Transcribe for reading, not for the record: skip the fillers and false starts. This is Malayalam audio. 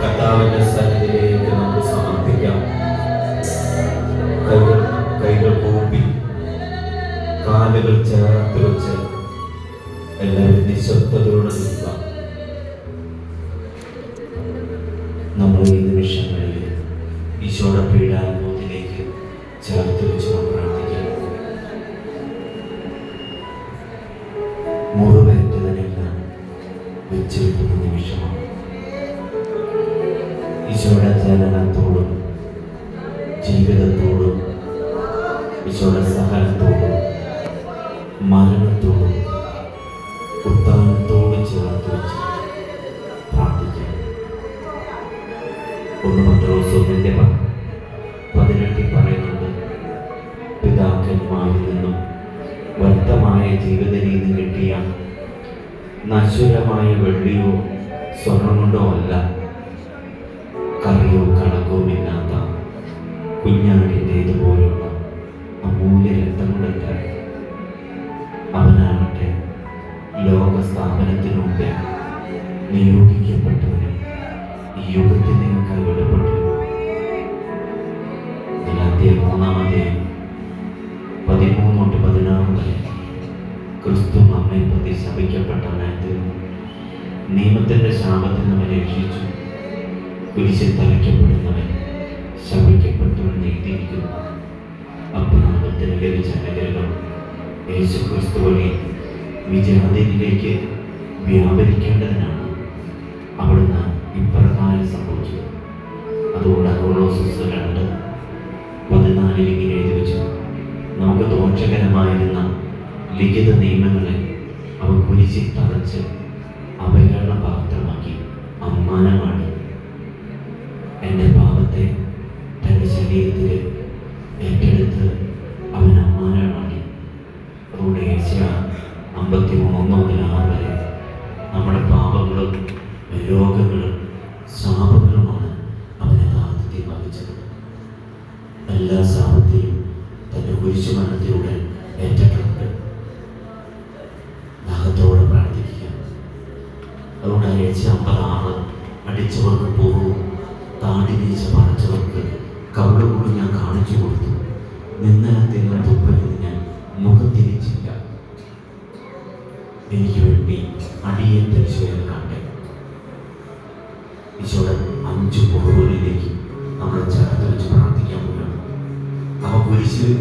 കർത്താവിന്റെ സന്നിധിയിലേക്ക് നമുക്ക് സമർപ്പിക്കാം. കൈകൾ കൂപ്പി കാലുകൾ ചേർത്ത് വെച്ച് എല്ലാവരും നിശബ്ദതയോടെ നിൽക്കുക. നമ്മൾ ഈ നിമിഷങ്ങളിൽ ഈശോയുടെ പീഡാനുഭവത്തിലേക്ക് ചേർത്ത് വെച്ച് പ്രാർത്ഥിക്കാം. മുറിവേറ്റതിനെല്ലാം വെച്ചിരിക്കുന്ന നിമിഷമാണ്. ഈശോയുടെ ജനനത്തോടും ജീവിതത്തോടും ഈശോയുടെ സഹനത്തോടും മരണത്തോടും ഉത്ഥാനത്തോടും ചേർത്ത് വെച്ച് പ്രാർത്ഥിക്കാം. 1 പത്രോസ് 1:18 പറയുന്നുണ്ട്, പിതാക്കന്മാരിൽ നിന്നും വ്യർത്ഥമായ ജീവിത രീതി കിട്ടിയ നശ്വരമായ വെള്ളിയോ സ്വർണം കൊണ്ടോ അല്ല, കറിയോ കണക്കവുമില്ലാത്ത കുഞ്ഞാടിൻ്റേതുപോലുള്ള അമൂല്യ രക്തം കൊണ്ടല്ല. അവനാകട്ടെ ലോക സ്ഥാപനത്തിനു മുമ്പേ നിയോഗിക്കപ്പെട്ടവനും ഈ യുഗത്തിൽ നിങ്ങൾക്കായി വിടപ്പെട്ടു. ഗലാത്യർ 3:13-16 ക്രിസ്തു നമ്മെ പ്രതി ശപിക്കപ്പെട്ടവനായി തീർന്നു. നിയമത്തിന്റെ ശാപത്തിൽ നമ്മെ രക്ഷിച്ചു. കുരിശിൽ തലയ്ക്കപ്പെടുന്നവൻ ശപിക്കപ്പെട്ടവൻ എഴുതിയിരിക്കുന്നു. അപ്രാപത്തിന് ലഭിച്ച അനുഗ്രഹം യേശു ക്രിസ്തു വഴി വിജാതിയിലേക്ക് വ്യാപരിക്കേണ്ടതിനാണ് അവിടുന്ന് ഇപ്രകാരം സംഭവിച്ചത്. അതുകൊണ്ട് കൊളോസ്യർ 2:14 ഇങ്ങനെ എഴുതി വെച്ചു, നമുക്ക് ദോഷകരമായിരുന്ന ലിഖിത നിയമങ്ങളെ അവൻ കുരിശിൽ തറച്ച് അവഹേളന പാത്രമാക്കി അമ്മാനമാണ്. എൻ്റെ പാപത്തെ തൻ്റെ ശരീരത്തിൽ ഏറ്റെടുത്ത് അവൻ അമ്മാനമാക്കി. അതുകൊണ്ട് യേശയ്യാ 53:1-6 വരെ നമ്മുടെ പാപങ്ങളും രോഗങ്ങളും ശാപങ്ങളുമാണ് അവൻ യഥാർത്ഥത്തിൽ വഹിച്ചത്. എല്ലാ ശാപത്തെയും തൻ്റെ കുരിശുമരണത്തിലൂടെ ഏറ്റിട്ടുണ്ട്. ദാഹത്തോടെ പ്രാർത്ഥിക്കുക. അതുകൊണ്ട് യേശയ്യാ 50:6 അടിച്ചവർക്ക് പൂർവ്വവും താടി വീഴ്ച പറിച്ചവർക്ക് കവിളുകൂടി ഞാൻ കാണിച്ചു കൊടുത്തു. നിന്ദനത്തിന് തുപ്പലിന് ഞാൻ മുഖം തിരിച്ചില്ല. എനിക്ക് വേണ്ടി അടിയൻ പരിശോധന കണ്ടേ. ഈശോയുടെ 5 മുറിവുകളിലേക്ക് നമ്മൾ ചേർത്ത് വെച്ച് പ്രാർത്ഥിക്കാൻ പോവുകയാണ്. അവ കുരിശിൽ